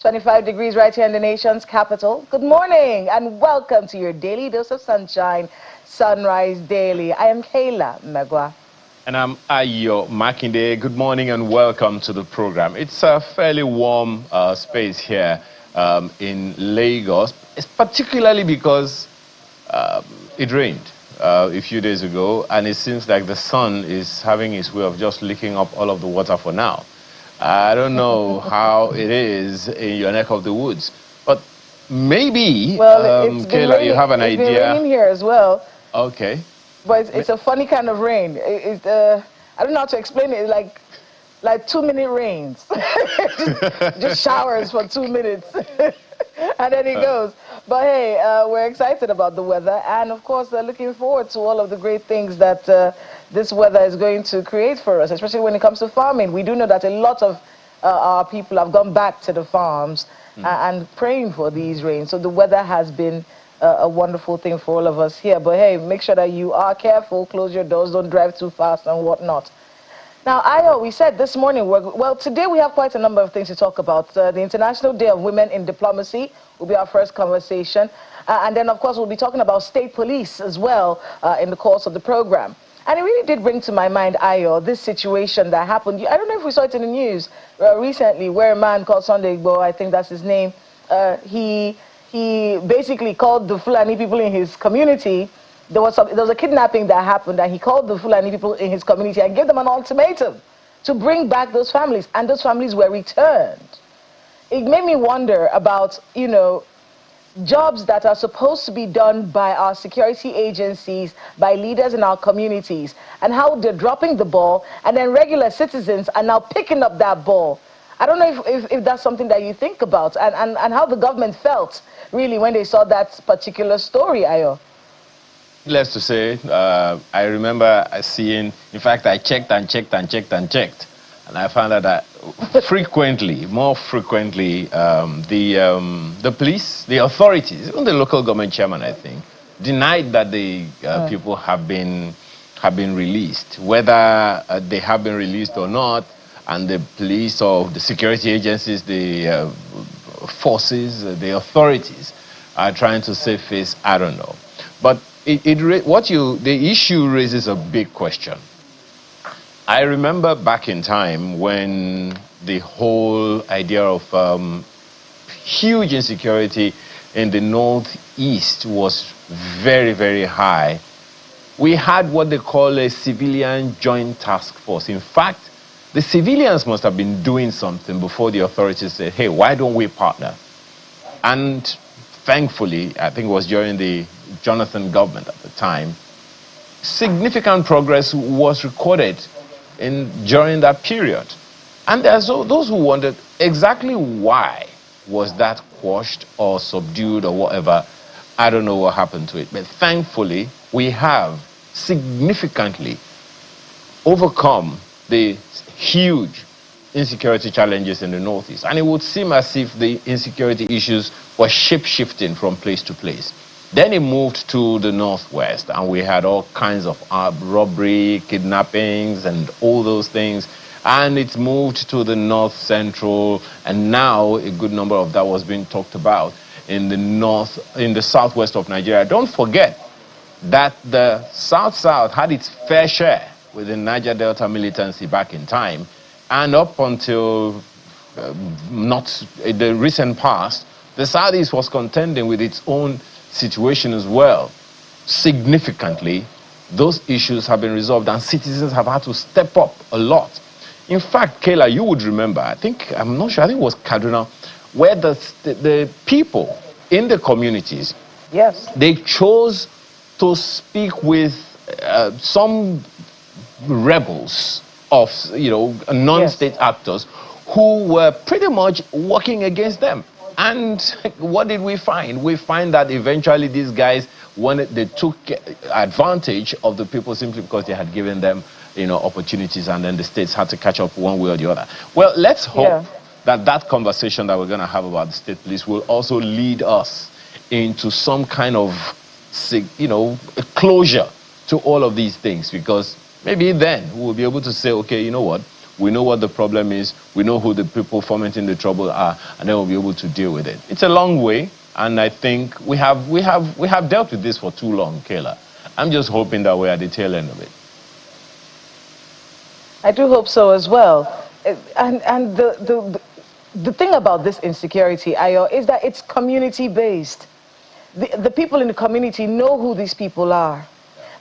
25 degrees right here in the nation's capital. Good morning and welcome to your daily dose of sunshine, Sunrise Daily. I am Kayla Megwa. And I'm Ayo Makinde. Good morning and welcome to the program. It's a fairly warm space here in Lagos, it's particularly because it rained a few days ago, and it seems like the sun is having its way of just licking up all of the water for now. I don't know how it is in your neck of the woods, but maybe, Kayla, you have an idea. It's been raining here as well. Okay. But it's a funny kind of rain. I don't know how to explain it. It's like 2-minute rains. just showers for 2 minutes. And then it goes. But hey, we're excited about the weather. And of course, looking forward to all of the great things that this weather is going to create for us, especially when it comes to farming. We do know that a lot of our people have gone back to the farms and praying for these rains. So the weather has been a wonderful thing for all of us here. But hey, make sure that you are careful, close your doors, don't drive too fast and whatnot. Now, Ayo, we said this morning, today we have quite a number of things to talk about. The International Day of Women in Diplomacy will be our first conversation. And then, of course, we'll be talking about state police as well in the course of the program. And it really did bring to my mind, Ayo, this situation that happened. I don't know if we saw it in the news recently, where a man called Sunday Igbo, I think that's his name, he basically called the Fulani people in his community. There was a kidnapping that happened, and he called the Fulani people in his community and gave them an ultimatum to bring back those families, and those families were returned. It made me wonder about, jobs that are supposed to be done by our security agencies, by leaders in our communities, and how they're dropping the ball, and then regular citizens are now picking up that ball. I don't know if that's something that you think about, and how the government felt, really, when they saw that particular story, Ayo. Needless to say, I remember seeing, in fact, I checked and checked and checked and checked, and I found out that more frequently, the police, the authorities, even the local government chairman, I think, denied that the people have been released. Whether they have been released or not, and the police or the security agencies, the forces, the authorities are trying to save face, I don't know. But the issue raises a big question. I remember back in time when the whole idea of huge insecurity in the northeast was very, very high. We had what they call a civilian joint task force. In fact, the civilians must have been doing something before the authorities said, hey, why don't we partner? And thankfully, I think it was during the Jonathan government at the time, significant progress was recorded during that period. And there's those who wondered exactly why was that quashed or subdued or whatever. I don't know what happened to it. But thankfully, we have significantly overcome the huge insecurity challenges in the Northeast. And it would seem as if the insecurity issues were shape-shifting from place to place. Then it moved to the Northwest, and we had all kinds of robbery, kidnappings, and all those things. And it moved to the North Central, and now a good number of that was being talked about in the southwest of Nigeria. Don't forget that the South-South had its fair share with the Niger Delta militancy back in time, and up until not the recent past, the Southeast was contending with its own situation as well. Significantly, those issues have been resolved, and citizens have had to step up a lot. In fact, Kayla, you would remember, I'm not sure, I think it was Kaduna, where the people in the communities, yes, they chose to speak with some rebels of, non-state actors who were pretty much working against them. And what did we find? We find that eventually these guys, they took advantage of the people simply because they had given them, opportunities, and then the states had to catch up one way or the other. Well, let's hope that conversation that we're going to have about the state police will also lead us into some kind of, a closure to all of these things, because maybe then we'll be able to say, okay, you know what? we know what the problem is, we know who the people fomenting the trouble are, and then we'll be able to deal with it. It's a long way, and I think we have dealt with this for too long, Kayla. I'm just hoping that we're at the tail end of it. I do hope so as well. And the thing about this insecurity, Ayo, is that it's community-based. The people in the community know who these people are.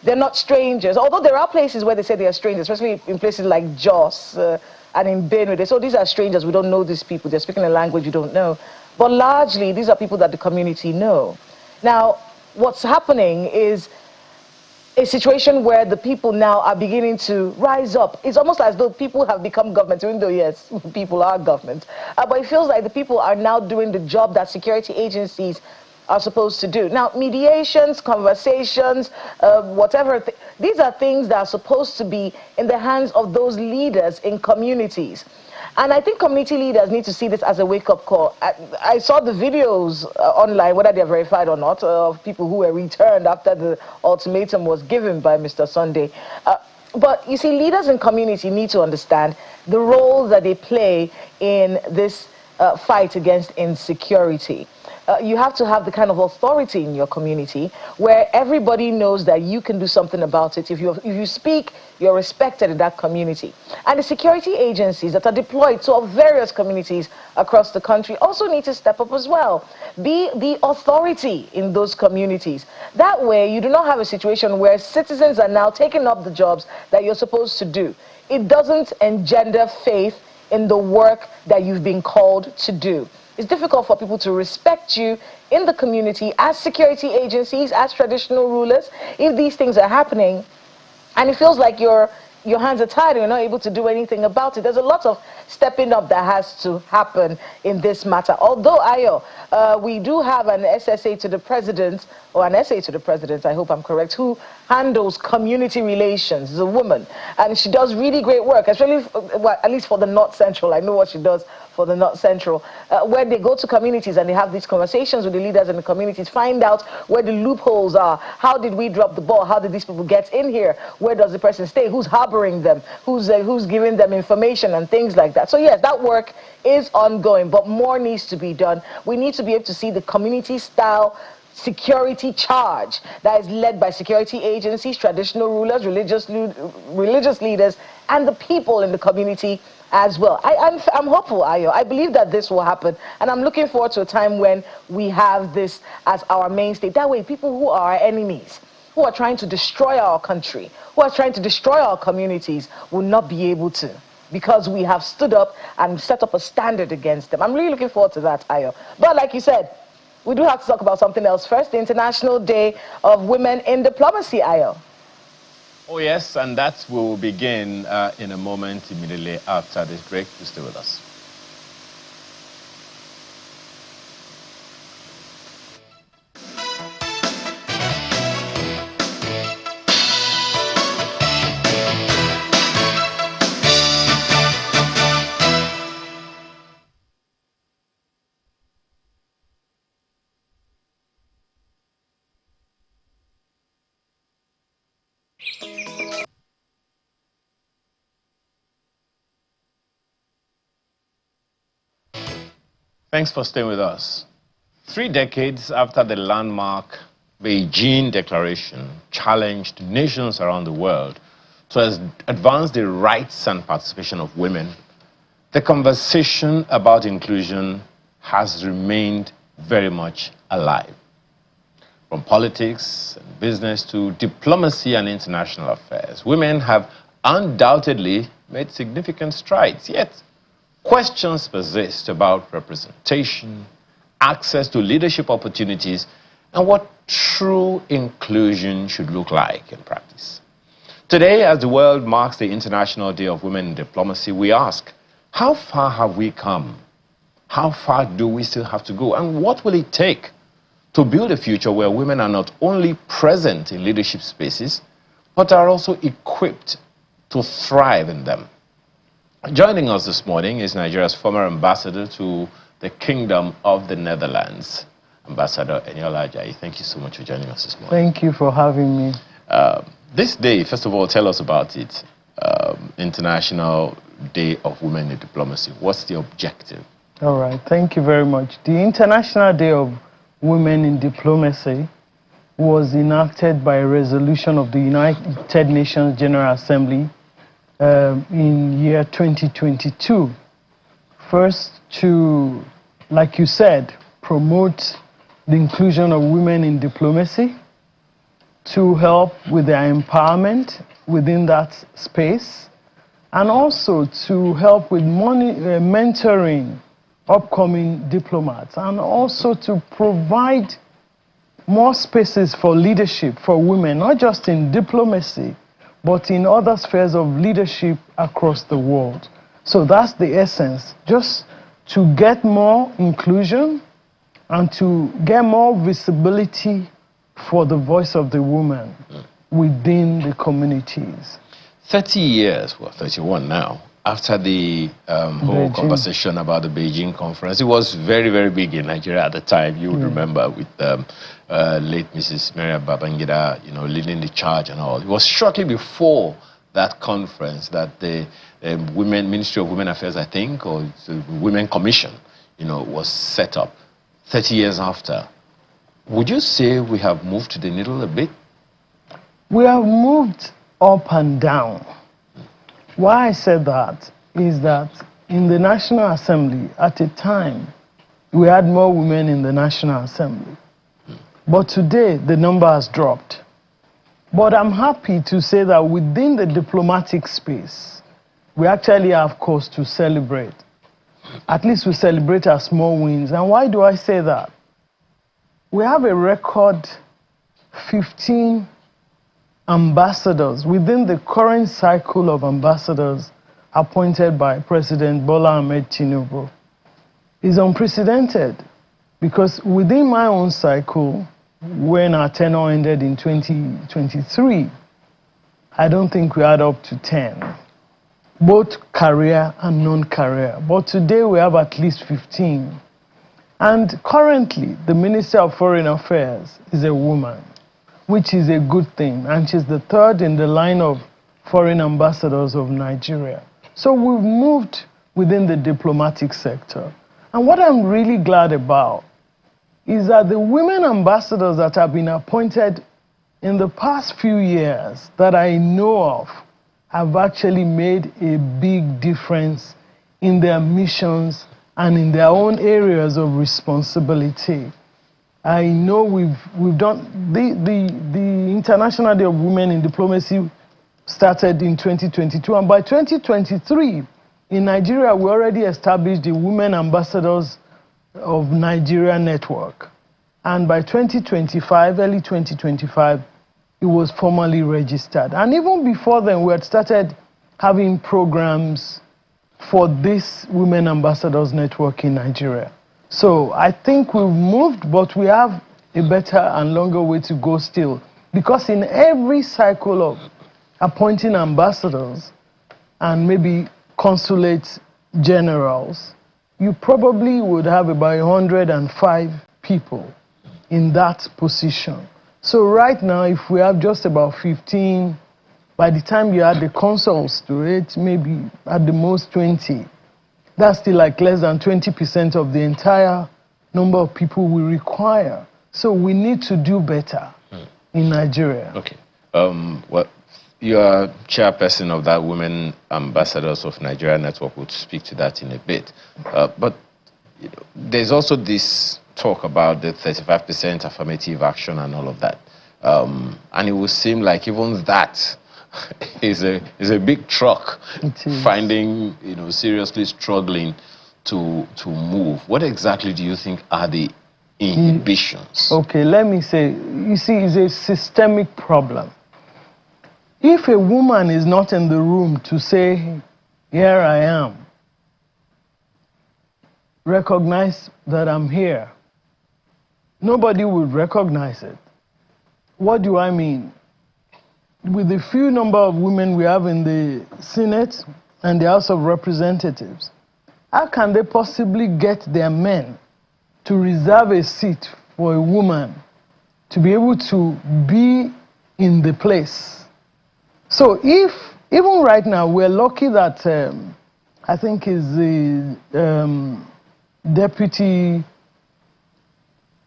They're not strangers. Although there are places where they say they are strangers, especially in places like Jos and in Benue. They say, oh, these are strangers. We don't know these people. They're speaking a language you don't know. But largely, these are people that the community know. Now, what's happening is a situation where the people now are beginning to rise up. It's almost as though people have become government, even though, yes, people are government. But it feels like the people are now doing the job that security agencies are supposed to do. Now, mediations, conversations, whatever, these are things that are supposed to be in the hands of those leaders in communities. And I think community leaders need to see this as a wake-up call. I saw the videos online, whether they're verified or not, of people who were returned after the ultimatum was given by Mr. Sunday. But you see, leaders in community need to understand the role that they play in this fight against insecurity. You have to have the kind of authority in your community where everybody knows that you can do something about it. If you speak, you're respected in that community. And the security agencies that are deployed to various communities across the country also need to step up as well. Be the authority in those communities. That way, you do not have a situation where citizens are now taking up the jobs that you're supposed to do. It doesn't engender faith in the work that you've been called to do. It's difficult for people to respect you in the community as security agencies, as traditional rulers, if these things are happening and it feels like your hands are tied and you're not able to do anything about it. There's a lot of stepping up that has to happen in this matter. Although, Ayo, we do have an SSA to the president, or an SA to the president, I hope I'm correct, who handles community relations. She's a woman, and she does really great work, especially, well, at least for the North Central. I know what she does for the North Central, where they go to communities and they have these conversations with the leaders in the communities, find out where the loopholes are. How did we drop the ball? How did these people get in here? Where does the person stay? Who's harboring them? Who's giving them information and things like that? So yes, that work is ongoing, but more needs to be done. We need to be able to see the community-style security charge that is led by security agencies, traditional rulers, religious leaders, and the people in the community as well. I'm hopeful, Ayo. I believe that this will happen, and I'm looking forward to a time when we have this as our mainstay. That way, people who are our enemies, who are trying to destroy our country, who are trying to destroy our communities, will not be able to, because we have stood up and set up a standard against them. I'm really looking forward to that, Ayo. But like you said, we do have to talk about something else first, the International Day of Women in Diplomacy, Ayo. Oh yes, and that will begin in a moment immediately after this break. Please stay with us. Thanks for staying with us. 3 decades after the landmark Beijing Declaration challenged nations around the world to advance the rights and participation of women, the conversation about inclusion has remained very much alive. From politics and business to diplomacy and international affairs, women have undoubtedly made significant strides, yet questions persist about representation, access to leadership opportunities, and what true inclusion should look like in practice. Today, as the world marks the International Day of Women in Diplomacy, we ask, how far have we come? How far do we still have to go? And what will it take to build a future where women are not only present in leadership spaces, but are also equipped to thrive in them? Joining us this morning is Nigeria's former ambassador to the Kingdom of the Netherlands, Ambassador Eniola Ajayi. Thank you so much for joining us this morning. Thank you for having me. This day, first of all, tell us about it. International Day of Women in Diplomacy? What's the objective? All right, thank you very much. The International Day of Women in Diplomacy was enacted by a resolution of the United Nations General Assembly in year 2022. First, to, like you said, promote the inclusion of women in diplomacy, to help with their empowerment within that space, and also to help with mentoring upcoming diplomats, and also to provide more spaces for leadership for women, not just in diplomacy, but in other spheres of leadership across the world. So that's the essence, just to get more inclusion and to get more visibility for the voice of the woman within the communities. 30 years, well, 31 now, after the whole conversation about the Beijing conference. It was very, very big in Nigeria at the time. You would remember, with late Mrs. Maria Babangida, leading the charge and all. It was shortly before that conference that the Ministry of Women Affairs, I think, or the Women Commission, was set up. 30 years after, would you say we have moved the needle a bit? We have moved up and down. Why I said that is that in the National Assembly, at a time, we had more women in the National Assembly. But today, the number has dropped. But I'm happy to say that within the diplomatic space, we actually have cause to celebrate. At least we celebrate our small wins. And why do I say that? We have a record 15 ambassadors within the current cycle of ambassadors appointed by President Bola Ahmed Tinubu. Is unprecedented, because within my own cycle, when our tenure ended in 2023, I don't think we had up to 10, both career and non-career. But today we have at least 15. And currently, the Minister of Foreign Affairs is a woman, which is a good thing. And she's the third in the line of foreign ambassadors of Nigeria. So we've moved within the diplomatic sector. And what I'm really glad about is that the women ambassadors that have been appointed in the past few years that I know of have actually made a big difference in their missions and in their own areas of responsibility. I know we've done, the International Day of Women in Diplomacy started in 2022, and by 2023, in Nigeria, we already established the Women Ambassadors of Nigeria Network. And by 2025, early 2025, it was formally registered. And even before then, we had started having programs for this Women Ambassadors Network in Nigeria. So I think we've moved, but we have a better and longer way to go still. Because in every cycle of appointing ambassadors and maybe consulate generals, you probably would have about 105 people in that position. So right now, if we have just about 15, by the time you add the consuls to it, maybe at the most 20. That's still like less than 20% of the entire number of people we require. So we need to do better in Nigeria. Okay. Well, you are chairperson of that Women Ambassadors of Nigeria Network. We'll speak to that in a bit. But there's also this talk about the 35% affirmative action and all of that. And it would seem like even that is a big truck, finding, seriously struggling to move. What exactly do you think are the inhibitions? Okay, let me say, you see, it's a systemic problem. If a woman is not in the room to say, here I am, recognize that I'm here, nobody would recognize it. What do I mean? With the few number of women we have in the Senate and the House of Representatives, how can they possibly get their men to reserve a seat for a woman to be able to be in the place? So if, even right now, we're lucky that I think is the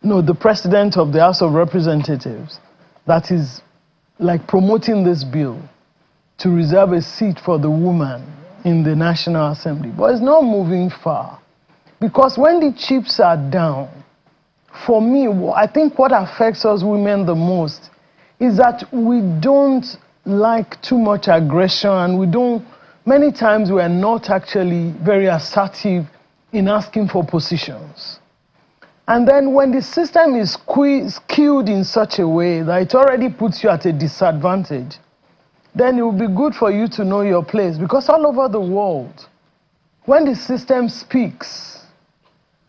the president of the House of Representatives that is like promoting this bill to reserve a seat for the woman in the National Assembly. But it's not moving far. Because when the chips are down, for me, I think what affects us women the most is that we don't like too much aggression, and many times we are not actually very assertive in asking for positions. And then when the system is skewed in such a way that it already puts you at a disadvantage, then it will be good for you to know your place. Because all over the world, when the system speaks,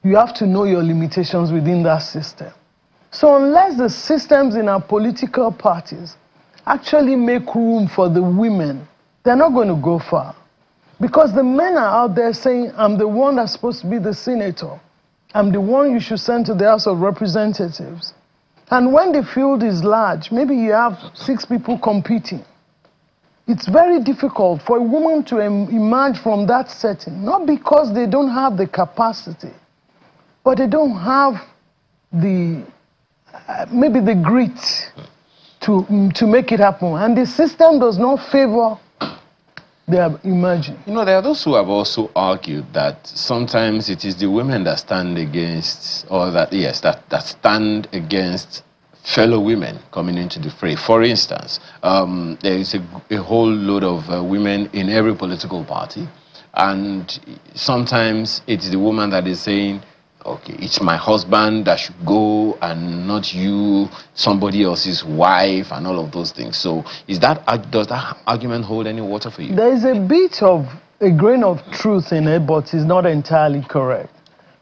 you have to know your limitations within that system. So unless the systems in our political parties actually make room for the women, they're not going to go far. Because the men are out there saying, I'm the one that's supposed to be the senator. I'm the one you should send to the House of Representatives. And when the field is large, maybe you have 6 people competing. It's very difficult for a woman to emerge from that setting, not because they don't have the capacity, but they don't have the, maybe the grit to make it happen. And the system does not favor their emerging. You know, there are those who have also argued that sometimes it is the women that stand against, or that, yes, that stand against fellow women coming into the fray. For instance, there is a whole load of women in every political party, and sometimes it's the woman that is saying, okay, it's my husband that should go and not you, somebody else's wife, and all of those things. So does that argument hold any water for you? There is a grain of truth in it, but it's not entirely correct.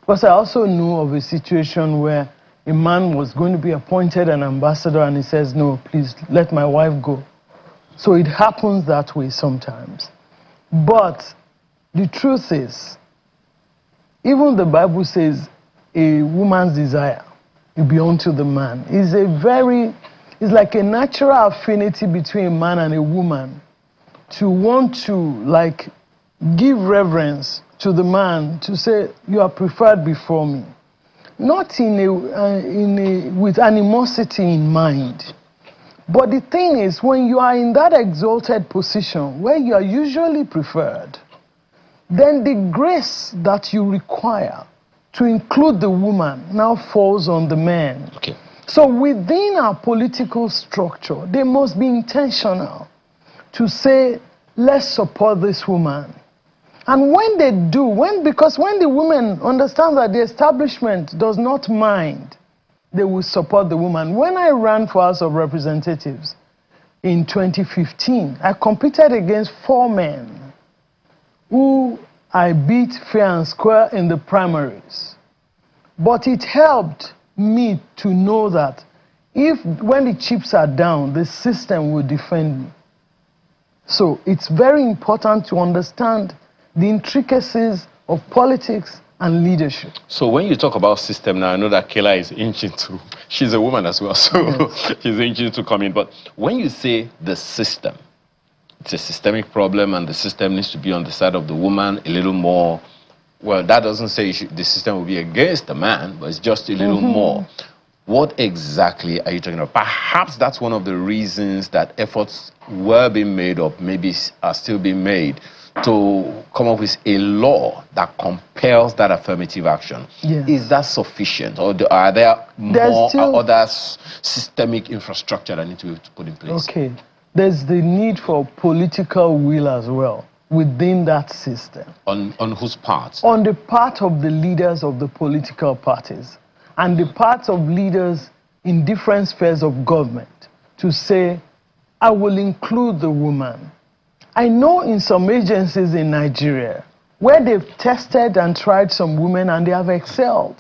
Because I also know of a situation where a man was going to be appointed an ambassador and he says, no, please let my wife go. So it happens that way sometimes. But the truth is, even the Bible says a woman's desire will be unto the man. It's like a natural affinity between a man and a woman to want to like give reverence to the man, to say you are preferred before me. Not with animosity in mind. But the thing is, when you are in that exalted position where you are usually preferred, then the grace that you require to include the woman now falls on the man. Okay. So within our political structure, they must be intentional to say, let's support this woman. And when they do, because when the women understand that the establishment does not mind, they will support the woman. When I ran for House of Representatives in 2015, I competed against 4 men who I beat fair and square in the primaries. But it helped me to know that when the chips are down, the system will defend me. So it's very important to understand the intricacies of politics and leadership. So when you talk about system now, I know that Kayla is inching to, she's a woman as well, so yes. She's inching to come in. But when you say the system, it's a systemic problem and the system needs to be on the side of the woman a little more. Well, that doesn't say the system will be against the man, but it's just a little more. What exactly are you talking about? Perhaps that's one of the reasons that efforts were being made, or maybe are still being made, to come up with a law that compels that affirmative action. Yes. Is that sufficient, or are there other systemic infrastructure that need to be put in place? Okay. There's the need for political will as well within that system. On whose part? On the part of the leaders of the political parties and the parts of leaders in different spheres of government to say, I will include the woman. I know in some agencies in Nigeria where they've tested and tried some women and they have excelled.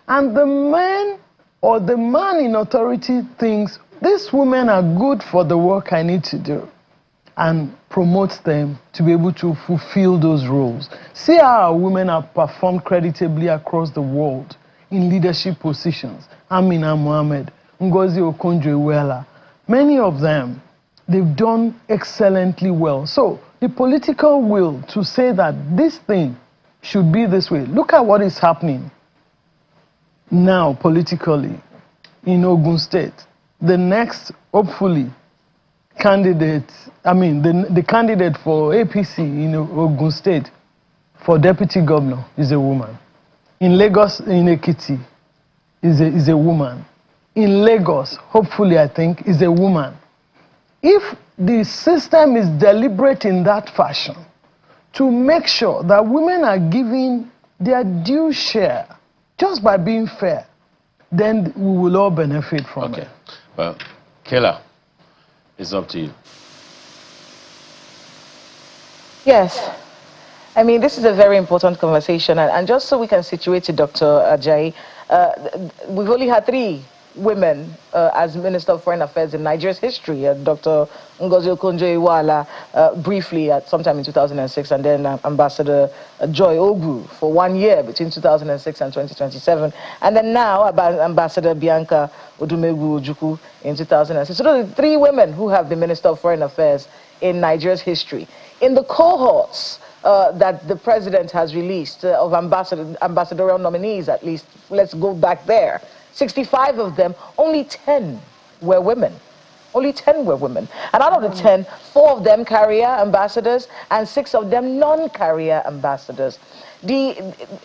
And the man or the man in authority thinks, these women are good for the work I need to do, and promotes them to be able to fulfill those roles. See how our women have performed creditably across the world in leadership positions. Amina Mohammed, Ngozi Okonjo-Iweala, many of them, they've done excellently well. So the political will to say that this thing should be this way. Look at what is happening now politically in Ogun State. The next, hopefully, candidate, the candidate for APC in Ogun State for deputy governor is a woman. In Lagos, in Ekiti, is a woman. In Lagos, hopefully, I think, is a woman. If the system is deliberate in that fashion to make sure that women are given their due share just by being fair, then we will all benefit from it. Well, Kayla, it's up to you. Yes. I mean, this is a very important conversation. And just so we can situate it, Dr. Ajayi, we've only had 3 women as Minister of Foreign Affairs in Nigeria's history. Dr. Ngozi Okonjo-Iweala briefly at sometime in 2006, and then Ambassador Joy Ogwu for 1 year between 2006 and 2027. And then now Ambassador Bianca Odumegwu-Ojukwu in 2006. So those are 3 women who have been Minister of Foreign Affairs in Nigeria's history. In the cohorts that the president has released of ambassadorial nominees, at least, let's go back there. 65 of them, only 10 were women. Only 10 were women. And out of the 10, 4 of them career ambassadors and 6 of them non-career ambassadors. The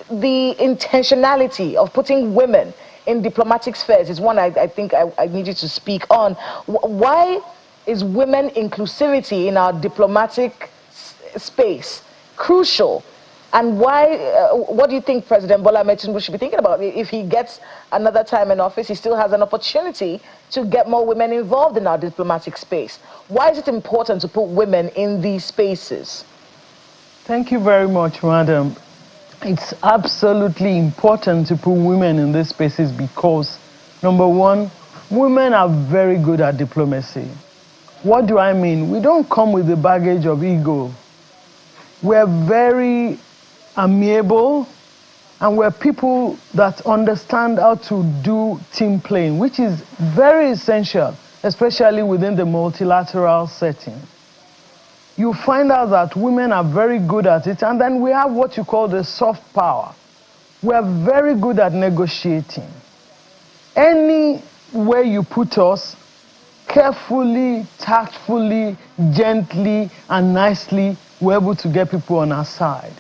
intentionality of putting women in diplomatic spheres is one I think I need you to speak on. Why is women inclusivity in our diplomatic space crucial? And why, what do you think President Bola Ahmed Tinubu should be thinking about? If he gets another time in office, he still has an opportunity to get more women involved in our diplomatic space. Why is it important to put women in these spaces? Thank you very much, madam. It's absolutely important to put women in these spaces because, number one, women are very good at diplomacy. What do I mean? We don't come with the baggage of ego. We're very amiable, and we're people that understand how to do team playing, which is very essential, especially within the multilateral setting. You find out that women are very good at it, and then we have what you call the soft power. We're very good at negotiating. Any way you put us, carefully, tactfully, gently, and nicely, we're able to get people on our side.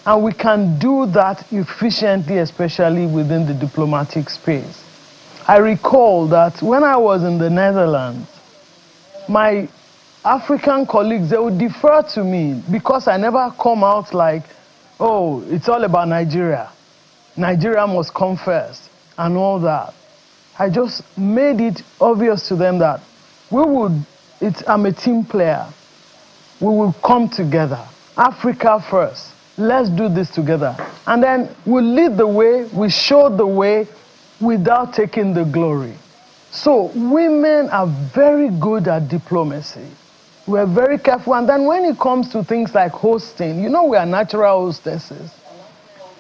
And we can do that efficiently, especially within the diplomatic space. I recall that when I was in the Netherlands, my African colleagues, they would defer to me because I never come out like, oh, it's all about Nigeria. Nigeria must come first and all that. I just made it obvious to them that I'm a team player. We will come together. Africa first. Let's do this together. And then we'll lead the way, we show the way without taking the glory. So women are very good at diplomacy. We're very careful. And then when it comes to things like hosting, you know we are natural hostesses.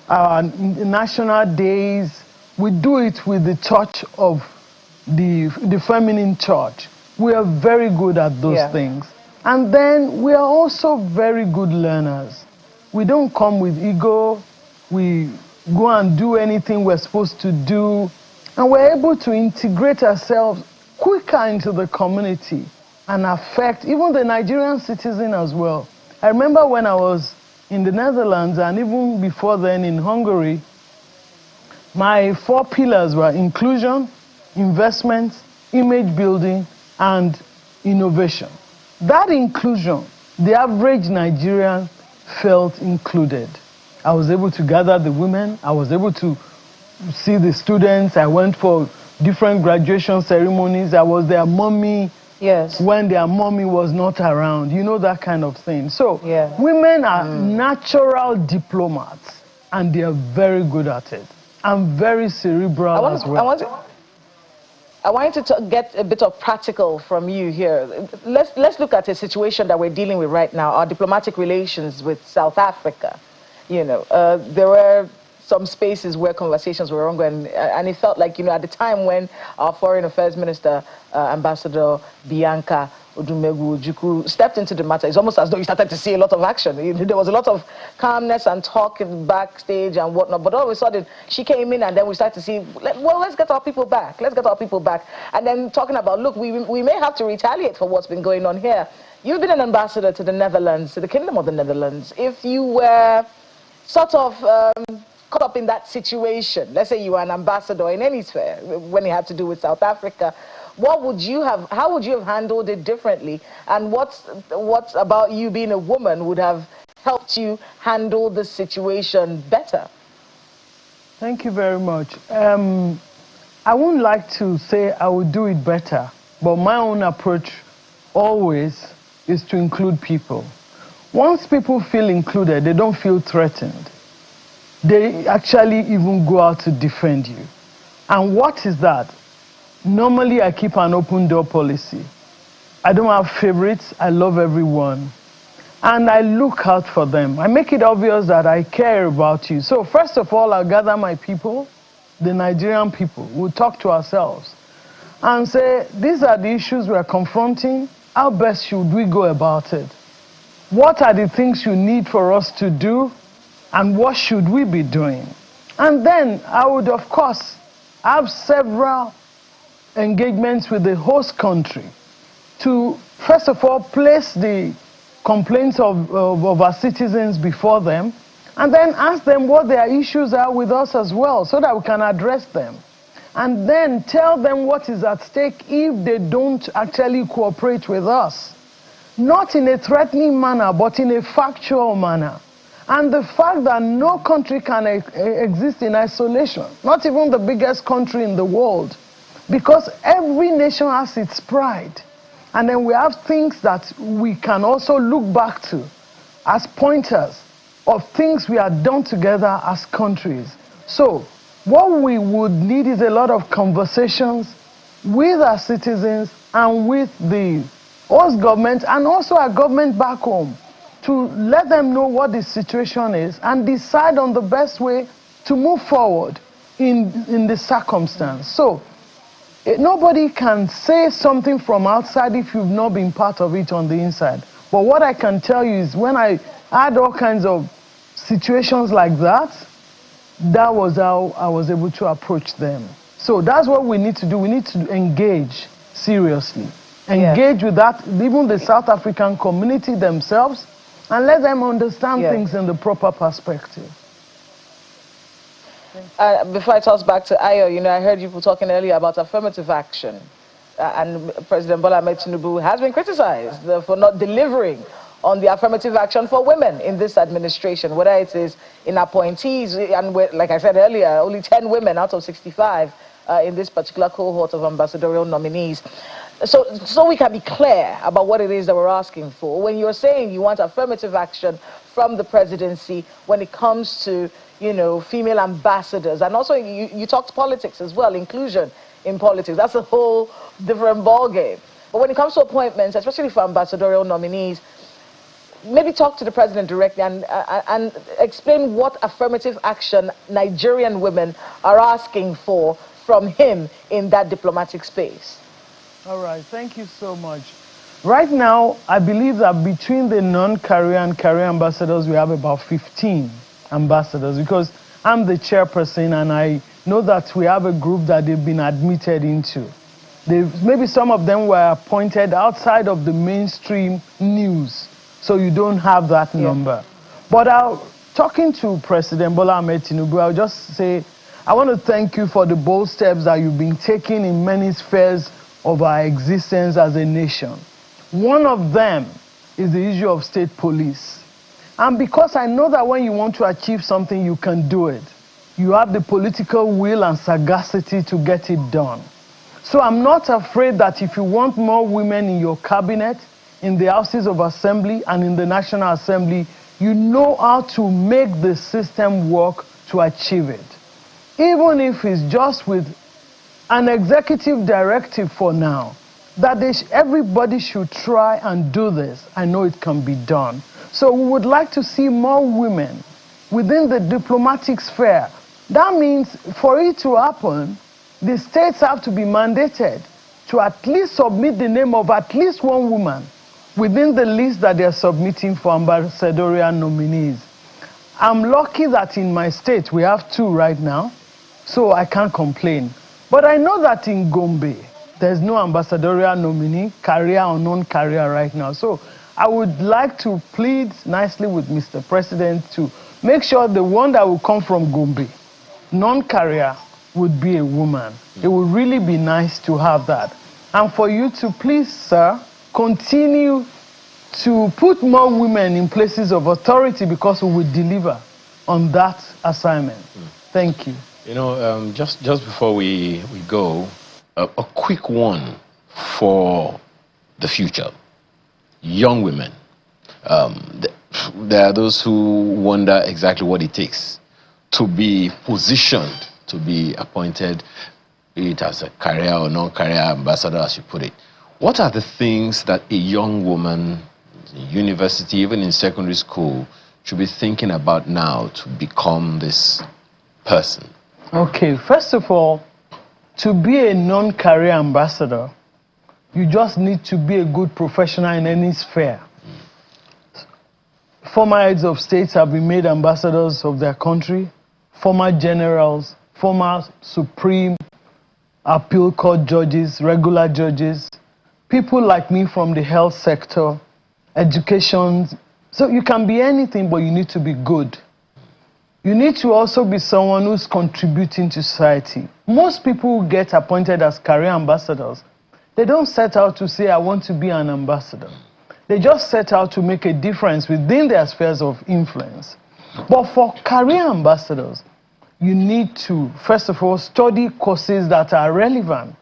Our national days, we do it with the touch of the feminine touch. We are very good at those things. And then we are also very good learners. We don't come with ego. We go and do anything we're supposed to do. And we're able to integrate ourselves quicker into the community and affect even the Nigerian citizen as well. I remember when I was in the Netherlands and even before then in Hungary, my 4 pillars were inclusion, investment, image building, and innovation. That inclusion, the average Nigerian felt included. I was able to gather the women. I was able to see the students. I went for different graduation ceremonies. I was their mommy when their mommy was not around. You know, that kind of thing. So women are natural diplomats, and they are very good at it. And very cerebral as well. I wanted to get a bit of practical from you here. Let's look at a situation that we're dealing with right now, our diplomatic relations with South Africa. You know, there were some spaces where conversations were ongoing, and it felt like, at the time when our Foreign Affairs Minister, Ambassador Bianca Odumegwu Ojukwu, stepped into the matter, it's almost as though you started to see a lot of action. There was a lot of calmness and talk backstage and whatnot, but all of a sudden she came in, and then we started to see, let's get our people back. Let's get our people back. And then talking about, look, we may have to retaliate for what's been going on here. You've been an ambassador to the Netherlands, to the Kingdom of the Netherlands. If you were sort of caught up in that situation, let's say you were an ambassador in any sphere when it had to do with South Africa, how would you have handled it differently? And what about you being a woman would have helped you handle the situation better? Thank you very much. I wouldn't like to say I would do it better, but my own approach always is to include people. Once people feel included, they don't feel threatened. They actually even go out to defend you. And what is that? Normally, I keep an open door policy. I don't have favorites. I love everyone. And I look out for them. I make it obvious that I care about you. So first of all, I'll gather my people, the Nigerian people. We'll talk to ourselves and say, these are the issues we're confronting. How best should we go about it? What are the things you need for us to do? And what should we be doing? And then I would, of course, have several engagements with the host country to, first of all, place the complaints of our citizens before them, and then ask them what their issues are with us as well, so that we can address them. And then tell them what is at stake if they don't actually cooperate with us. Not in a threatening manner, but in a factual manner. And the fact that no country can exist in isolation, not even the biggest country in the world, because every nation has its pride. And then we have things that we can also look back to as pointers of things we have done together as countries. So what we would need is a lot of conversations with our citizens and with the host government and also our government back home to let them know what the situation is and decide on the best way to move forward in the circumstance. So nobody can say something from outside if you've not been part of it on the inside. But what I can tell you is when I had all kinds of situations like that, that was how I was able to approach them. So that's what we need to do. We need to engage seriously. Engage with that, even the South African community themselves, and let them understand things in the proper perspective. Before I toss back to Ayo, I heard you talking earlier about affirmative action. And President Bola Ahmed Tinubu has been criticized for not delivering on the affirmative action for women in this administration, whether it is in appointees, and like I said earlier, only 10 women out of 65 in this particular cohort of ambassadorial nominees. So we can be clear about what it is that we're asking for. When you're saying you want affirmative action from the presidency when it comes to, female ambassadors, and also you talked politics as well, inclusion in politics. That's a whole different ballgame. But when it comes to appointments, especially for ambassadorial nominees, maybe talk to the president directly and explain what affirmative action Nigerian women are asking for from him in that diplomatic space. All right, thank you so much. Right now, I believe that between the non-career and career ambassadors, we have about 15 ambassadors, because I'm the chairperson and I know that we have a group that they've been admitted into. Maybe some of them were appointed outside of the mainstream news, so you don't have that number. But talking to President Bola Ahmed Tinubu, I'll just say, I want to thank you for the bold steps that you've been taking in many spheres of our existence as a nation. One of them is the issue of state police. And because I know that when you want to achieve something, you can do it. You have the political will and sagacity to get it done. So I'm not afraid that if you want more women in your cabinet, in the houses of assembly and in the National Assembly, you know how to make the system work to achieve it. Even if it's just with an executive directive for now, that everybody should try and do this. I know it can be done. So we would like to see more women within the diplomatic sphere That means for it to happen, the states have to be mandated to at least submit the name of at least one woman within the list that they're submitting for ambassadorial nominees. I'm lucky that in my state we have 2 right now, so I can't complain. But I know that in Gombe, there's no ambassadorial nominee, career or non-career right now. So I would like to plead nicely with Mr. President to make sure the one that will come from Gombe, non-career, would be a woman. It would really be nice to have that. And for you to please, sir, continue to put more women in places of authority, because we will deliver on that assignment. Thank you. You know, just before we go, a quick one for the future. Young women. There are those who wonder exactly what it takes to be positioned, to be appointed, be it as a career or non-career ambassador, as you put it. What are the things that a young woman in university, even in secondary school, should be thinking about now to become this person? Okay, first of all, to be a non-career ambassador, you just need to be a good professional in any sphere. Former heads of states have been made ambassadors of their country, former generals, former Supreme Appeal Court judges, regular judges, people like me from the health sector, education. So you can be anything, but you need to be good. You need to also be someone who's contributing to society. Most people who get appointed as career ambassadors, they don't set out to say, I want to be an ambassador. They just set out to make a difference within their spheres of influence. But for career ambassadors, you need to, first of all, study courses that are relevant,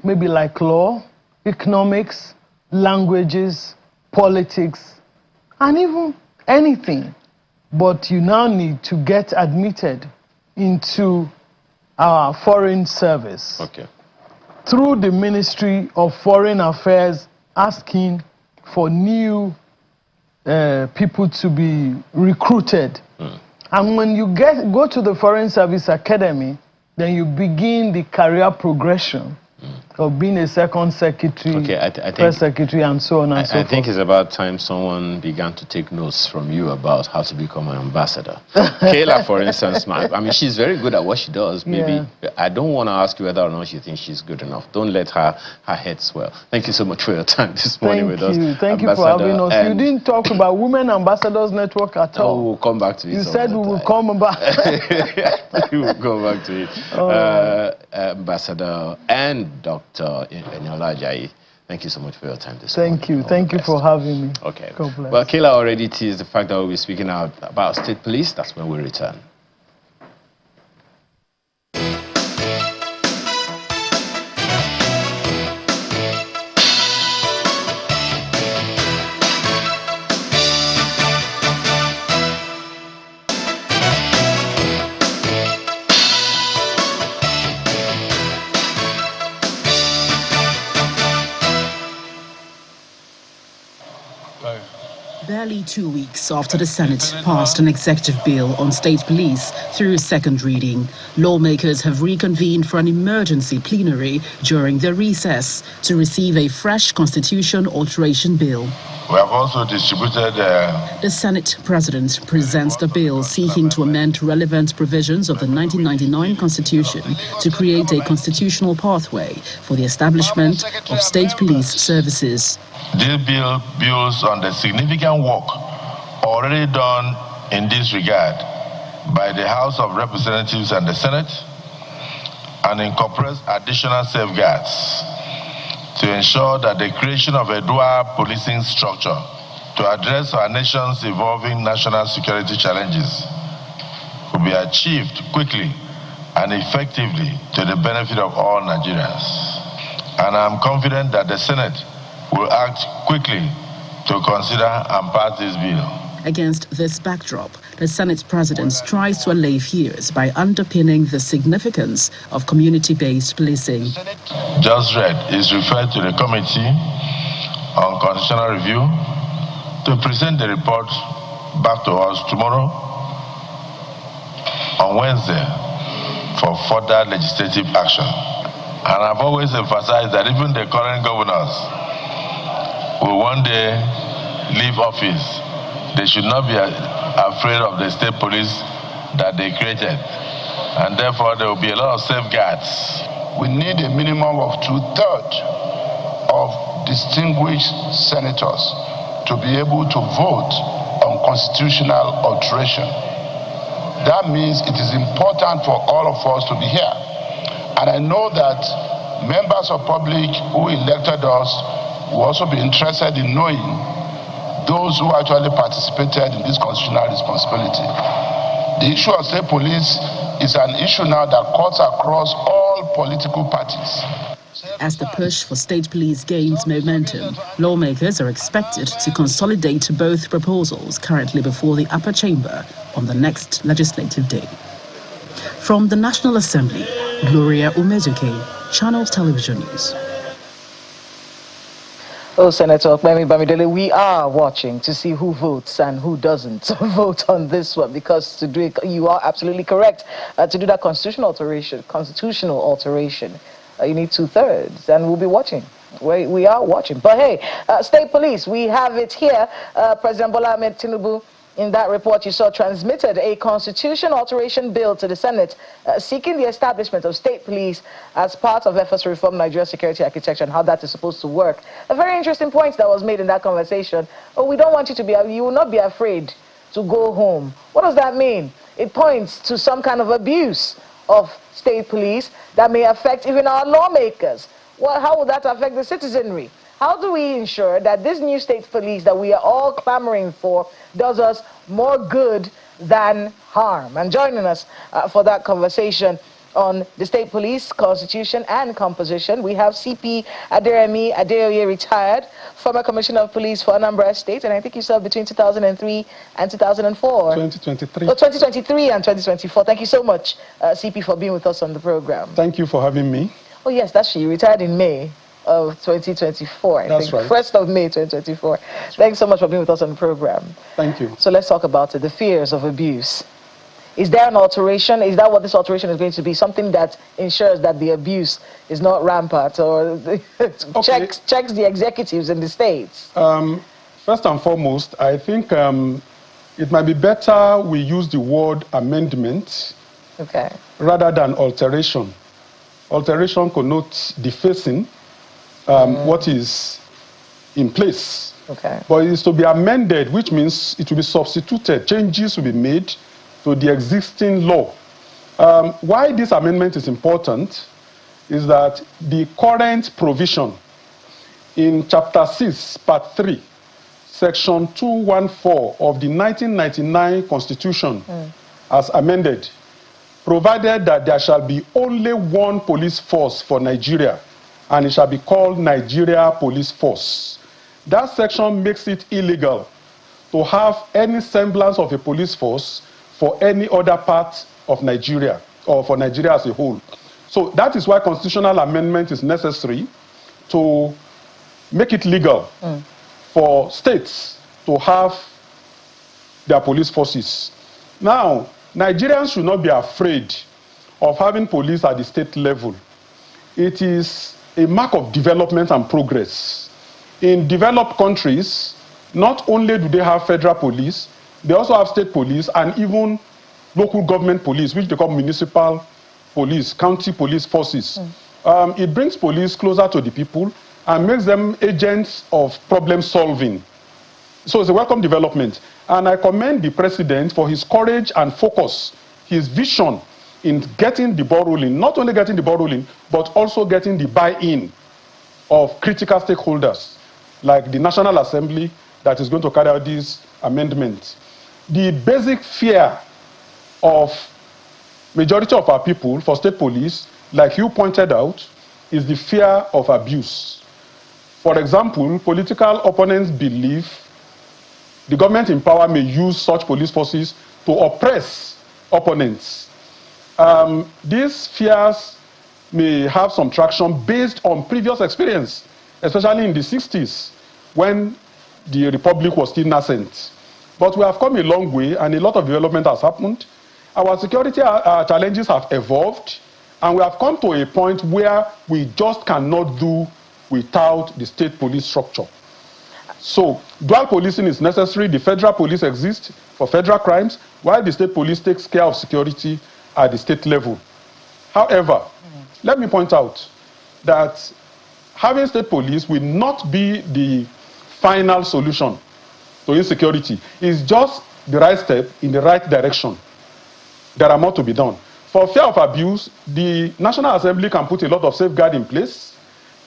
maybe like law, economics, languages, politics, and even anything. But you now need to get admitted into our foreign service. Okay. Through the Ministry of Foreign Affairs, asking for new people to be recruited. And when you go to the Foreign Service Academy, then you begin the career progression of being a second secretary, first secretary, and so on and so forth. I think it's about time someone began to take notes from you about how to become an ambassador. Kayla, for instance, I mean, she's very good at what she does. Maybe I don't want to ask you whether or not you think she's good enough. Don't let her head swell. Thank you so much for your time this morning with us. Thank you for having us. You didn't talk about Women Ambassadors Network at all. Oh, we'll come back to it. You said we will come back. We will go back to it. Ambassador and Dr. Eniola Ajayi, thank you so much for your time this morning. Thank you. Thank you for having me. Okay. God bless. Well, Kayla already teased the fact that we'll be speaking out about state police. That's when we return. Barely 2 weeks after the Senate passed an executive bill on state police through second reading, lawmakers have reconvened for an emergency plenary during the recess to receive a fresh constitution alteration bill. We have also distributed... The Senate President presents the bill seeking to amend relevant provisions of the 1999 Constitution to create a constitutional pathway for the establishment of state police services. This bill builds on the significant work already done in this regard by the House of Representatives and the Senate, and incorporates additional safeguards to ensure that the creation of a dual policing structure to address our nation's evolving national security challenges will be achieved quickly and effectively to the benefit of all Nigerians. And I'm confident that the Senate will act quickly to consider and pass this bill. Against this backdrop, the Senate President tries to allay fears by underpinning the significance of community-based policing. Just read is referred to the Committee on Constitutional Review to present the report back to us tomorrow on Wednesday for further legislative action. And I've always emphasized that even the current governors will one day leave office. They should not be afraid of the state police that they created. And therefore, there will be a lot of safeguards. We need a minimum of 2/3 of distinguished senators to be able to vote on constitutional alteration. That means it is important for all of us to be here. And I know that members of public who elected us will also be interested in knowing those who actually participated in this constitutional responsibility. The issue of state police is an issue now that cuts across all political parties. As the push for state police gains momentum, lawmakers are expected to consolidate both proposals currently before the upper chamber on the next legislative day. From the National Assembly, Gloria Umezuke, Channels Television News. Oh, Senator Okpemi Bamidele, we are watching to see who votes and who doesn't vote on this one, because to do it, you are absolutely correct. To do that constitutional alteration, you need 2/3, and we'll be watching. We are watching. But hey, state police, we have it here. President Bola Ahmed Tinubu, in that report you saw, transmitted a constitution alteration bill to the Senate seeking the establishment of state police as part of efforts to reform Nigeria's security architecture and how that is supposed to work. A very interesting point that was made in that conversation. Oh, we don't want you to be, you will not be afraid to go home. What does that mean? It points to some kind of abuse of state police that may affect even our lawmakers. Well, how will that affect the citizenry? How do we ensure that this new state police that we are all clamoring for does us more good than harm? And joining us for that conversation on the state police constitution and composition, we have CP Aderemi Adeoye, retired, former commissioner of police for Anambra State, and I think you served between 2003 and 2004. 2023. Oh, 2023 and 2024. Thank you so much, CP, for being with us on the program. Thank you for having me. Oh yes, that's she. Retired in May of 2024. That's think. right. 1st of May 2024. Thanks so much for being with us on the program. Thank you. So let's talk about it, the fears of abuse. Is there an alteration? Is that what this alteration is going to be? Something that ensures that the abuse is not rampant, or checks the executives in the states? First and foremost, I think it might be better we use the word amendment rather than alteration. Alteration connotes defacing what is in place. But it is to be amended, which means it will be substituted. Changes will be made to the existing law. Why this amendment is important is that the current provision in Chapter 6, Part 3, Section 214 of the 1999 Constitution, as amended, provided that there shall be only one police force for Nigeria, and it shall be called Nigeria Police Force. That section makes it illegal to have any semblance of a police force for any other part of Nigeria, or for Nigeria as a whole. So that is why constitutional amendment is necessary, to make it legal for states to have their police forces. Now, Nigerians should not be afraid of having police at the state level. It is a mark of development and progress. In developed countries, not only do they have federal police, they also have state police and even local government police, which they call municipal police, county police forces. It brings police closer to the people and makes them agents of problem solving. So it's a welcome development. And I commend the president for his courage and focus, his vision in getting the ball rolling, not only getting the ball rolling, but also getting the buy-in of critical stakeholders, like the National Assembly that is going to carry out these amendments. The basic fear of majority of our people for state police, like you pointed out, is the fear of abuse. For example, political opponents believe the government in power may use such police forces to oppress opponents. These fears may have some traction based on previous experience, especially in the 60s, when the republic was still nascent. But we have come a long way, and a lot of development has happened. Our security challenges have evolved, and we have come to a point where we just cannot do without the state police structure. So, dual policing is necessary. The federal police exists for federal crimes, while the state police takes care of security at the state level. However, let me point out that having state police will not be the final solution to insecurity. It's just the right step in the right direction. There are more to be done. For fear of abuse, the National Assembly can put a lot of safeguards in place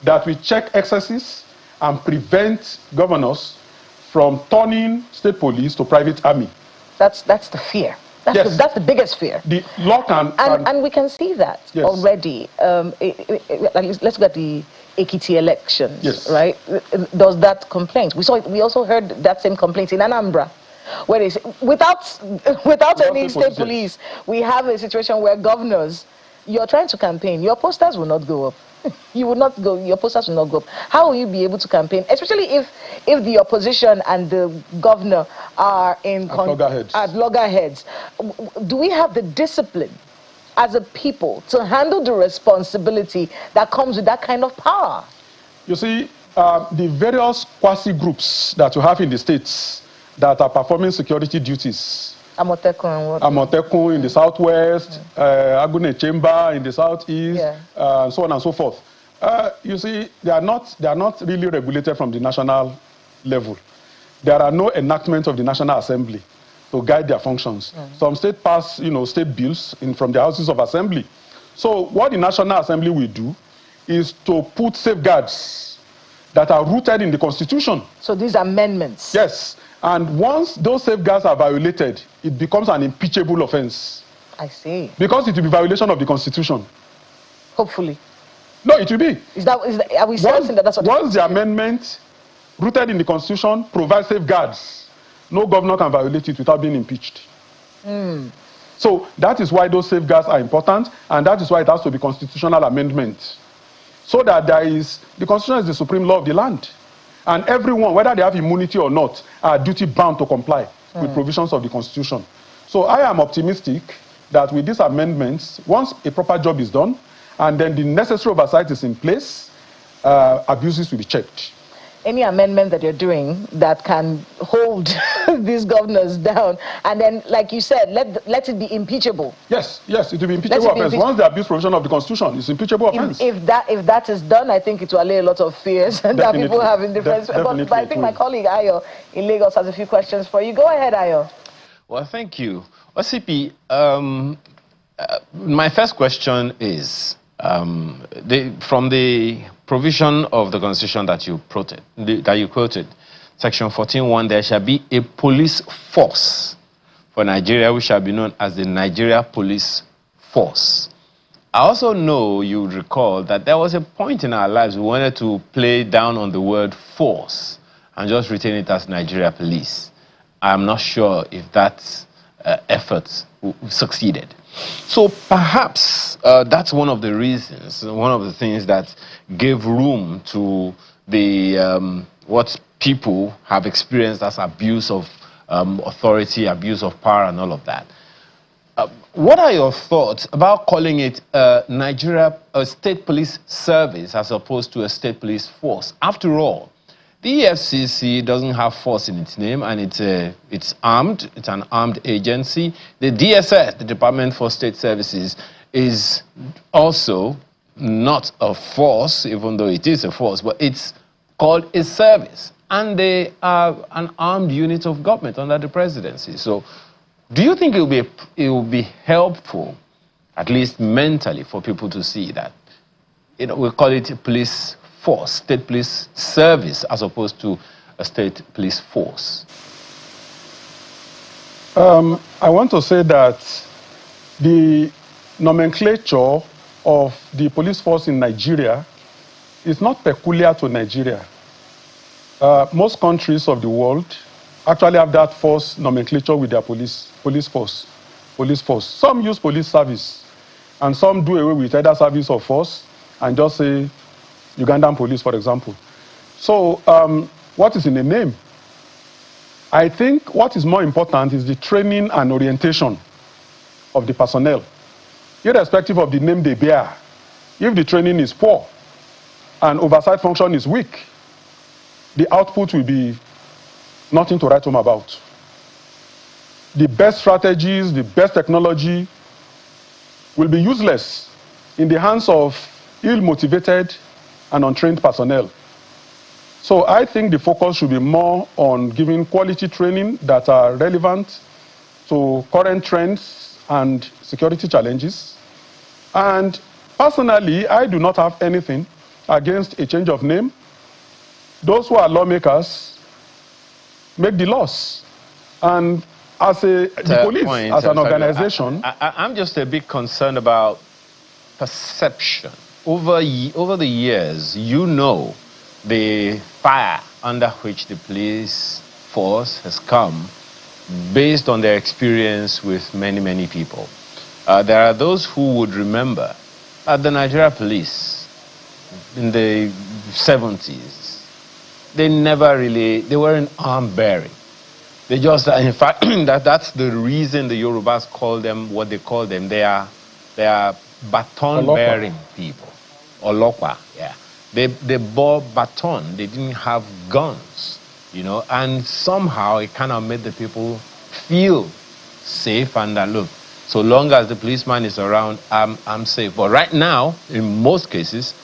that will check excesses and prevent governors from turning state police to private army. That's the fear. That's the biggest fear. The law and we can see that already. Let's look at the Ekiti elections, right? Does that complaint? We also heard that same complaint in Anambra, where they say, without any state police, we have a situation where governors, you're trying to campaign, your posters will not go up. You will not go, your posters will not go up. How will you be able to campaign, especially if the opposition and the governor are at loggerheads? Do we have the discipline as a people to handle the responsibility that comes with that kind of power? You see, the various quasi groups that you have in the states that are performing security duties. Amotekun in the southwest, Agune Chamber in the southeast, so on and so forth. You see, they are not really regulated from the national level. There are no enactments of the National Assembly to guide their functions. Some states pass, state bills from the houses of assembly. So what the National Assembly will do is to put safeguards that are rooted in the Constitution. So these amendments? Yes. And once those safeguards are violated, it becomes an impeachable offense. I see. Because it will be violation of the Constitution. Hopefully. No, it will be. Are we certain that that's what? Once the amendment rooted in the Constitution provides safeguards, no governor can violate it without being impeached. So that is why those safeguards are important, and that is why it has to be constitutional amendment. So that the Constitution is the supreme law of the land. And everyone, whether they have immunity or not, are duty bound to comply with provisions of the Constitution. So I am optimistic that with these amendments, once a proper job is done, and then the necessary oversight is in place, abuses will be checked. Any amendment that you're doing that can hold these governors down, and then, like you said, let it be impeachable. Yes, it will be impeachable offense. Once the abuse provision of the Constitution is impeachable offense. If that is done, I think it will allay a lot of fears that people have in different. But I think my colleague Ayo in Lagos has a few questions for you. Go ahead, Ayo. Well, thank you. OCP, my first question is from the provision of the Constitution that you quoted, Section 14.1, there shall be a police force for Nigeria, which shall be known as the Nigeria Police Force. I also know you would recall that there was a point in our lives we wanted to play down on the word force and just retain it as Nigeria Police. I'm not sure if that effort succeeded. So perhaps that's one of the reasons, one of the things that gave room to the what people have experienced as abuse of authority, abuse of power, and all of that. What are your thoughts about calling it a state police service as opposed to a state police force? After all, the EFCC doesn't have force in its name, and it's armed. It's an armed agency. The DSS, the Department for State Services, is also not a force, even though it is a force, but it's called a service. And they are an armed unit of government under the presidency. So do you think it will be helpful, at least mentally, for people to see that we call it a police force, state police service, as opposed to a state police force? I want to say that the nomenclature of the police force in Nigeria is not peculiar to Nigeria. Most countries of the world actually have that force nomenclature with their police force. Some use police service, and some do away with either service or force and just say Ugandan police, for example. So what is in the name? I think what is more important is the training and orientation of the personnel, irrespective of the name they bear. If the training is poor and oversight function is weak, the output will be nothing to write home about. The best strategies, the best technology will be useless in the hands of ill-motivated and untrained personnel. So I think the focus should be more on giving quality training that are relevant to current trends and security challenges. And personally, I do not have anything against a change of name. Those who are lawmakers make the laws. And as the police, as an organization... I'm just a bit concerned about perception. Over the years, you know the fire under which the police force has come based on their experience with many, many people. There are those who would remember the Nigeria police in the 70s. They weren't arm-bearing. They just, in fact, that's the reason the Yorubas call them what they call them. They are baton-bearing people. Olokwa, yeah. They bore baton. They didn't have guns, you know, and somehow it kind of made the people feel safe and that, look, so long as the policeman is around, I'm safe. But right now, in most cases,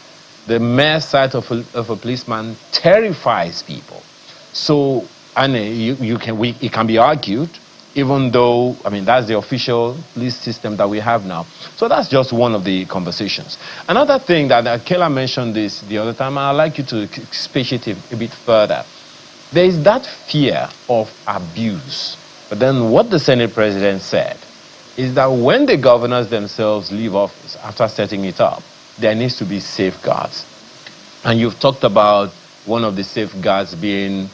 the mere sight of a policeman terrifies people. So, and it can be argued, even though, I mean, that's the official police system that we have now. So that's just one of the conversations. Another thing that Kela mentioned this the other time, I'd like you to expatiate a bit further. There is that fear of abuse. But then what the Senate President said is that when the governors themselves leave office after setting it up, there needs to be safeguards. And you've talked about one of the safeguards being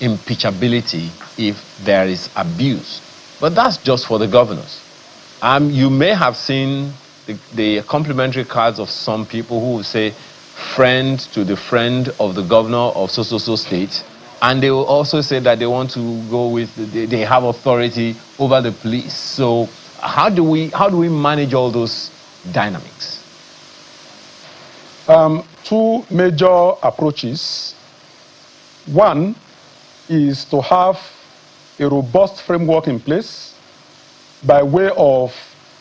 impeachability if there is abuse. But that's just for the governors. You may have seen the complimentary cards of some people who will say, friend to the friend of the governor of so-so-so state, and they will also say that they want to go with, they have authority over the police. So how do we manage all those dynamics? Two major approaches. One is to have a robust framework in place by way of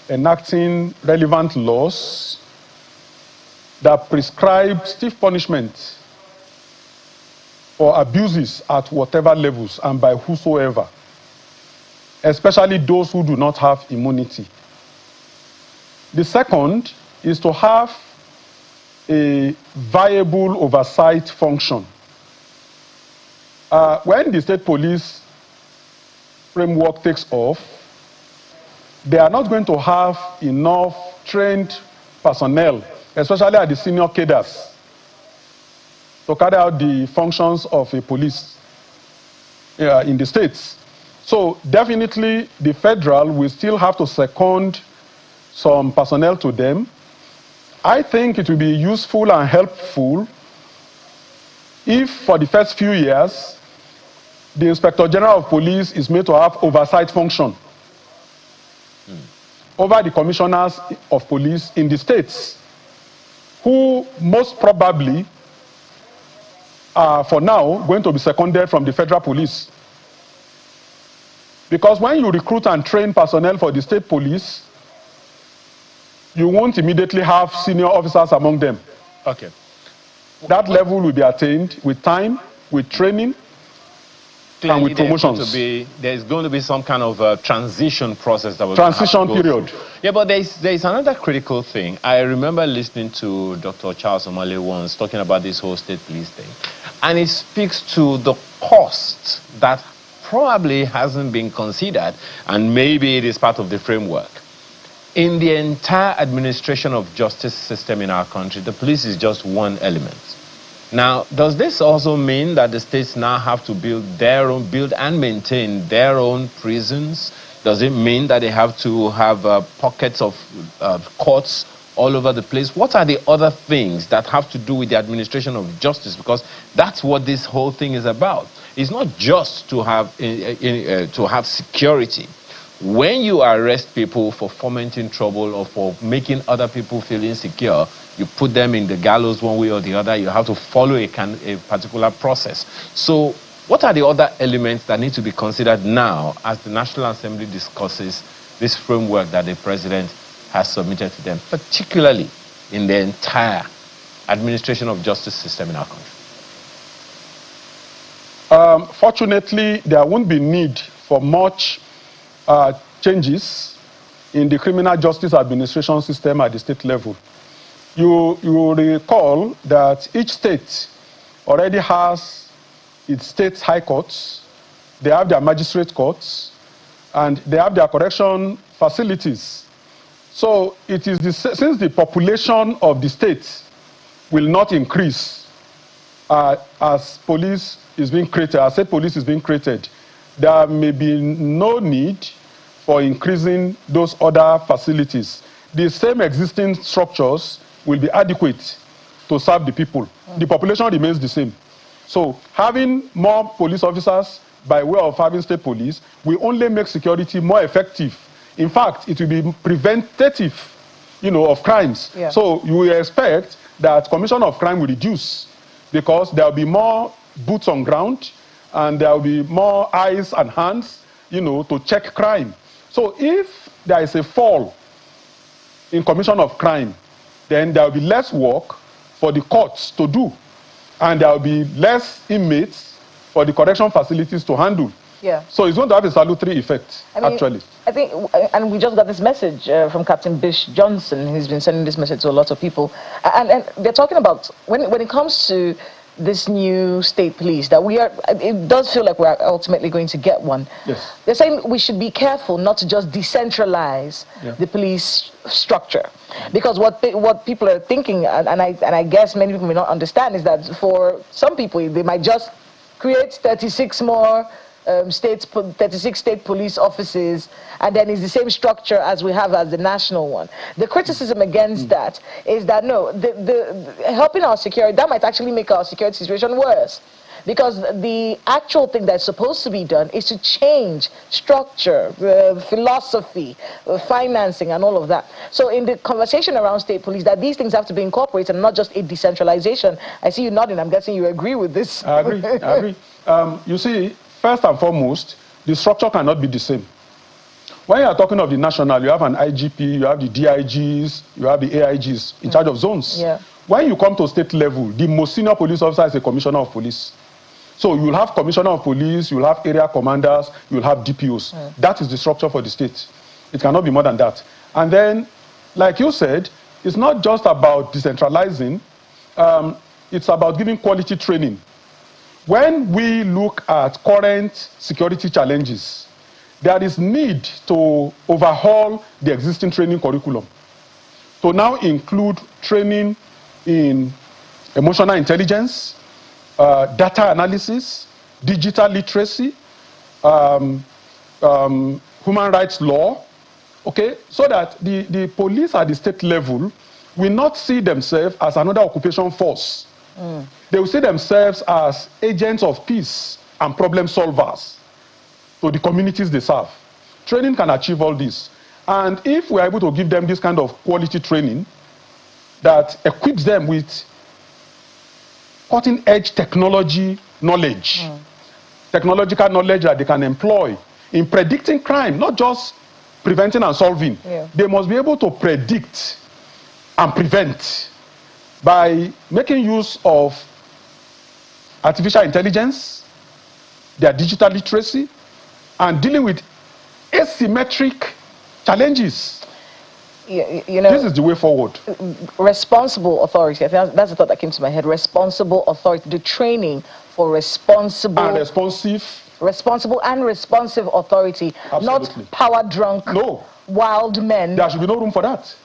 enacting relevant laws that prescribe stiff punishment for abuses at whatever levels and by whosoever, especially those who do not have immunity. The second is to have a viable oversight function. When the state police framework takes off, they are not going to have enough trained personnel, especially at the senior cadres, to carry out the functions of a police in the states. So definitely the federal will still have to second some personnel to them. I think it will be useful and helpful if for the first few years, the Inspector General of Police is made to have oversight function over the commissioners of police in the states, who most probably are for now going to be seconded from the federal police. Because when you recruit and train personnel for the state police, you won't immediately have senior officers among them. Okay. That level will be attained with time, with training, and with promotions. There's going to be some kind of transition process that will transition period. Yeah, but there's another critical thing. I remember listening to Dr. Charles Omale once talking about this whole state police thing, and it speaks to the cost that probably hasn't been considered, and maybe it is part of the framework. In the entire administration of justice system in our country, the police is just one element. Now, does this also mean that the states now have to build and maintain their own prisons? Does it mean that they have to have pockets of courts all over the place? What are the other things that have to do with the administration of justice? Because that's what this whole thing is about. It's not just to have security, when you arrest people for fomenting trouble or for making other people feel insecure, you put them in the gallows one way or the other. You have to follow a particular process. So what are the other elements that need to be considered now as the National Assembly discusses this framework that the president has submitted to them, particularly in the entire administration of justice system in our country? Fortunately, there won't be need for much changes in the criminal justice administration system at the state level. You will recall that each state already has its state high courts, they have their magistrate courts, and they have their correction facilities. So it is since the population of the state will not increase as police is being created, as state police is being created, there may be no need for increasing those other facilities. The same existing structures will be adequate to serve the people. The population remains the same. So having more police officers by way of having state police will only make security more effective. In fact, it will be preventative, of crimes. Yeah. So you will expect that commission of crime will reduce because there will be more boots on ground and there will be more eyes and hands, to check crime. So if there is a fall in commission of crime, then there will be less work for the courts to do, and there will be less inmates for the correction facilities to handle. Yeah. So it's going to have a salutary effect, actually. I think, and we just got this message from Captain Bish Johnson. He's been sending this message to a lot of people. And they're talking about, when it comes to this new state police, that it does feel like we're ultimately going to get one. Yes. They're saying we should be careful not to just decentralize the police structure. Because what people are thinking, and I guess many people may not understand, is that for some people, they might just create 36 more 36 state police offices, and then it's the same structure as we have as the national one. The criticism against that is that no, the helping our security, that might actually make our security situation worse. Because the actual thing that's supposed to be done is to change structure, philosophy, financing, and all of that. So in the conversation around state police, that these things have to be incorporated and not just a decentralization. I see you nodding. I'm guessing you agree with this. I agree. You see, first and foremost, the structure cannot be the same. When you are talking of the national, you have an IGP, you have the DIGs, you have the AIGs in charge of zones. Yeah. When you come to state level, the most senior police officer is a commissioner of police. So you'll have commissioner of police, you'll have area commanders, you'll have DPOs. That is the structure for the state. It cannot be more than that. And then, like you said, it's not just about decentralizing, it's about giving quality training. When we look at current security challenges, there is need to overhaul the existing training curriculum to now include training in emotional intelligence, data analysis, digital literacy, human rights law, okay, so that the police at the state level will not see themselves as another occupation force. They will see themselves as agents of peace and problem solvers to the communities they serve. Training can achieve all this. And if we are able to give them this kind of quality training that equips them with cutting-edge technology knowledge, technological knowledge that they can employ in predicting crime, not just preventing and solving. They must be able to predict and prevent by making use of artificial intelligence, their digital literacy, and dealing with asymmetric challenges. This is the way forward. Responsible authority. I think that's the thought that came to my head. Responsible authority. The training for responsible and responsive. Responsible and responsive authority. Absolutely. Not power drunk. No. Wild men. There should be no room for that.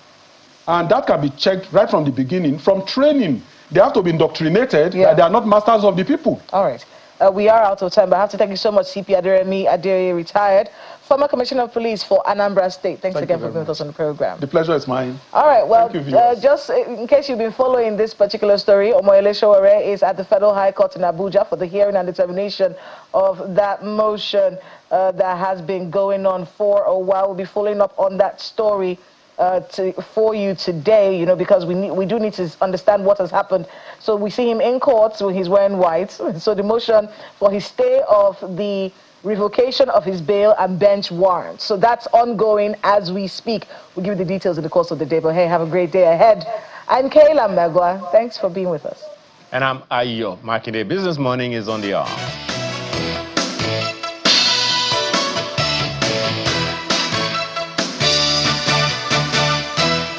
And that can be checked right from the beginning. From training, they have to be indoctrinated that they are not masters of the people. All right. we are out of time, but I have to thank you so much, CP Aderemi Adere, retired, former Commissioner of Police for Anambra State. Thanks again for being with us on the program. The pleasure is mine. All right, well, Thank you, just in case you've been following this particular story, Omoyele Sowore is at the Federal High Court in Abuja for the hearing and determination of that motion that has been going on for a while. We'll be following up on that story for you today, you know, because we do need to understand what has happened. So we see him in court when he's wearing white. So the motion for his stay of the revocation of his bail and bench warrant. So that's ongoing as we speak. We'll give you the details in the course of the day. But hey, have a great day ahead. I'm Kayla Megwa. Thanks for being with us. And I'm Ayo. Makinde Business Morning is on the arm.